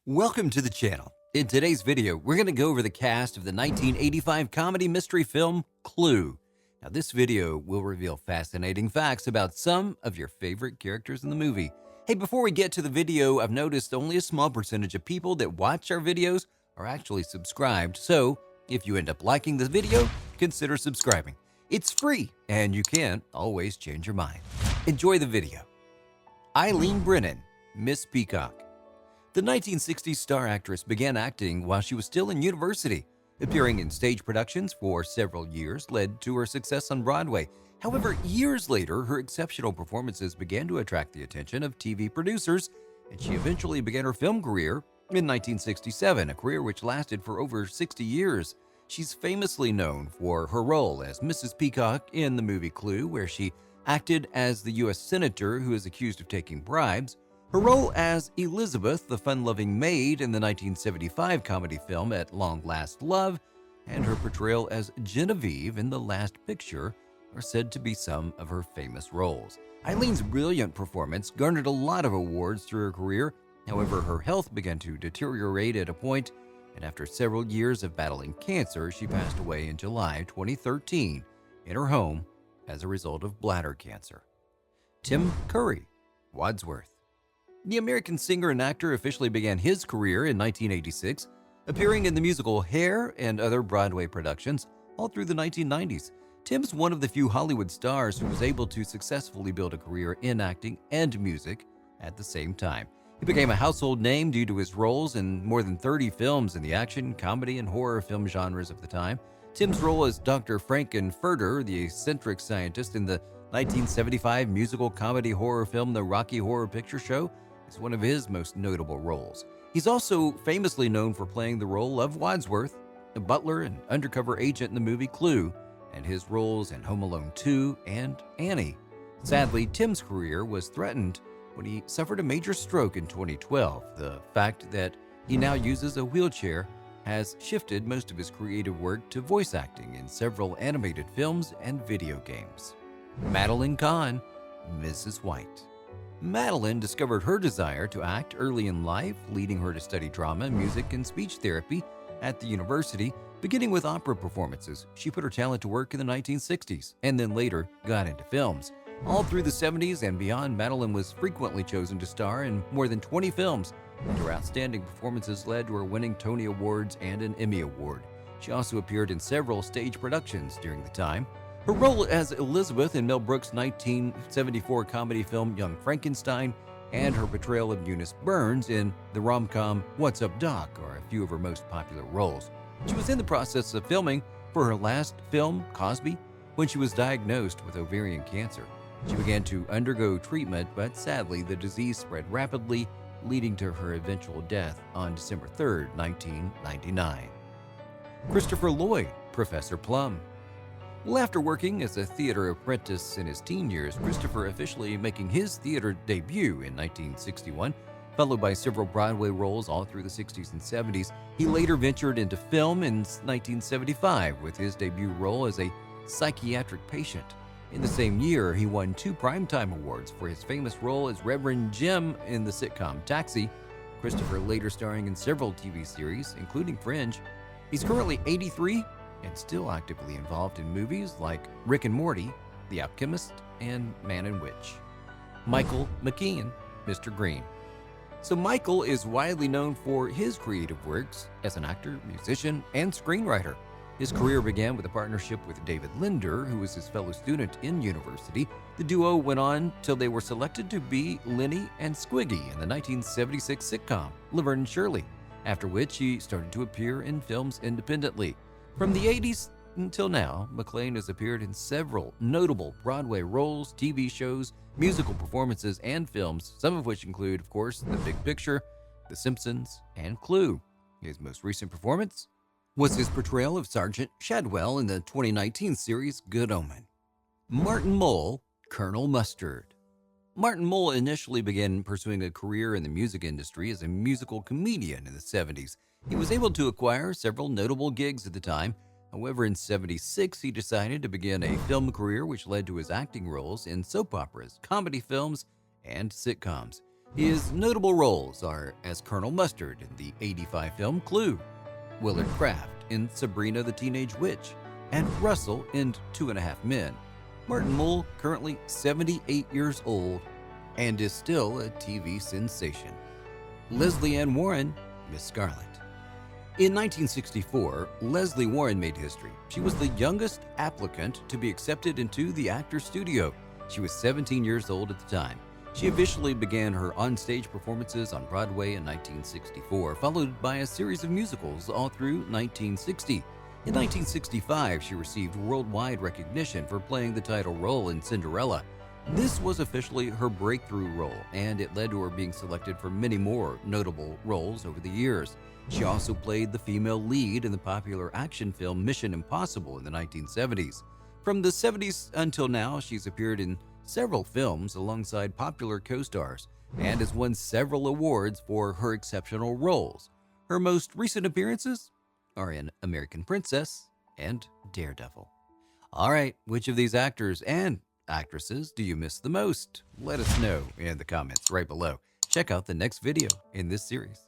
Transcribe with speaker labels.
Speaker 1: Welcome to the channel. In today's video, we're going to go over the cast of the 1985 comedy mystery film Clue. Now, this video will reveal fascinating facts about some of your favorite characters in the movie. Hey, before we get to the video, I've noticed only a small percentage of people that watch our videos are actually subscribed. So, if you end up liking this video, consider subscribing. It's free, and you can always change your mind. Enjoy the video. Eileen Brennan, Miss Peacock. The 1960s star actress began acting while she was still in university. Appearing in stage productions for several years led to her success on Broadway. However, years later, her exceptional performances began to attract the attention of TV producers, and she eventually began her film career in 1967, a career which lasted for over 60 years. She's famously known for her role as Mrs. Peacock in the movie Clue, where she acted as the U.S. Senator who is accused of taking bribes, her role as Elizabeth, the fun-loving maid in the 1975 comedy film At Long Last Love, and her portrayal as Genevieve in The Last Picture are said to be some of her famous roles. Eileen's brilliant performance garnered a lot of awards through her career. However, her health began to deteriorate at a point, and after several years of battling cancer, she passed away in July 2013 in her home as a result of bladder cancer. Tim Curry, Wadsworth. The American singer and actor officially began his career in 1986, appearing in the musical Hair and other Broadway productions all through the 1990s. Tim's one of the few Hollywood stars who was able to successfully build a career in acting and music at the same time. He became a household name due to his roles in more than 30 films in the action, comedy, and horror film genres of the time. Tim's role as Dr. Frankenfurter, the eccentric scientist in the 1975 musical comedy horror film The Rocky Horror Picture Show, is one of his most notable roles. He's also famously known for playing the role of Wadsworth, a butler and undercover agent in the movie Clue, and his roles in Home Alone 2 and Annie. Sadly, Tim's career was threatened when he suffered a major stroke in 2012. The fact that he now uses a wheelchair has shifted most of his creative work to voice acting in several animated films and video games. Madeline Kahn, Mrs. White. Madeline discovered her desire to act early in life, leading her to study drama, music, and speech therapy at the university. Beginning with opera performances, she put her talent to work in the 1960s and then later got into films. All through the 70s and beyond, Madeline was frequently chosen to star in more than 20 films, and her outstanding performances led to her winning Tony Awards and an Emmy Award. She also appeared in several stage productions during the time. Her role as Elizabeth in Mel Brooks' 1974 comedy film Young Frankenstein and her portrayal of Eunice Burns in the rom-com What's Up, Doc are a few of her most popular roles. She was in the process of filming for her last film, Cosby, when she was diagnosed with ovarian cancer. She began to undergo treatment, but sadly the disease spread rapidly, leading to her eventual death on December 3, 1999. Christopher Lloyd, Professor Plum. Well, after working as a theater apprentice in his teen years, Christopher officially making his theater debut in 1961, followed by several Broadway roles all through the 60s and 70s. He later ventured into film in 1975 with his debut role as a psychiatric patient. In the same year, he won 2 Primetime Awards for his famous role as Reverend Jim in the sitcom Taxi. Christopher later starring in several TV series, including Fringe. He's currently 83 and still actively involved in movies like Rick and Morty, The Alchemist, and Man and Witch. Michael McKean, Mr. Green. So Michael is widely known for his creative works as an actor, musician, and screenwriter. His career began with a partnership with David Linder, who was his fellow student in university. The duo went on till they were selected to be Lenny and Squiggy in the 1976 sitcom Laverne and Shirley, after which he started to appear in films independently. From the 80s until now, McLean has appeared in several notable Broadway roles, TV shows, musical performances, and films, some of which include, of course, The Big Picture, The Simpsons, and Clue. His most recent performance was his portrayal of Sergeant Shadwell in the 2019 series Good Omen. Martin Mull, Colonel Mustard. Martin Mull initially began pursuing a career in the music industry as a musical comedian in the 70s. He was able to acquire several notable gigs at the time. However, in '76, he decided to begin a film career which led to his acting roles in soap operas, comedy films, and sitcoms. His notable roles are as Colonel Mustard in the '85 film Clue, Willard Kraft in Sabrina the Teenage Witch, and Russell in 2.5 Men. Martin Mull, currently 78 years old, and is still a TV sensation. Leslie Ann Warren, Miss Scarlet. In 1964, Leslie Warren made history. She was the youngest applicant to be accepted into the Actors Studio. She was 17 years old at the time. She officially began her on-stage performances on Broadway in 1964, followed by a series of musicals all through 1960. In 1965, she received worldwide recognition for playing the title role in Cinderella. This was officially her breakthrough role, and it led to her being selected for many more notable roles over the years. She also played the female lead in the popular action film Mission Impossible in the 1970s. From the 70s until now, she's appeared in several films alongside popular co-stars and has won several awards for her exceptional roles. Her most recent appearances are in American Princess and Daredevil. All right, which of these actors and actresses do you miss the most? Let us know in the comments right below. Check out the next video in this series.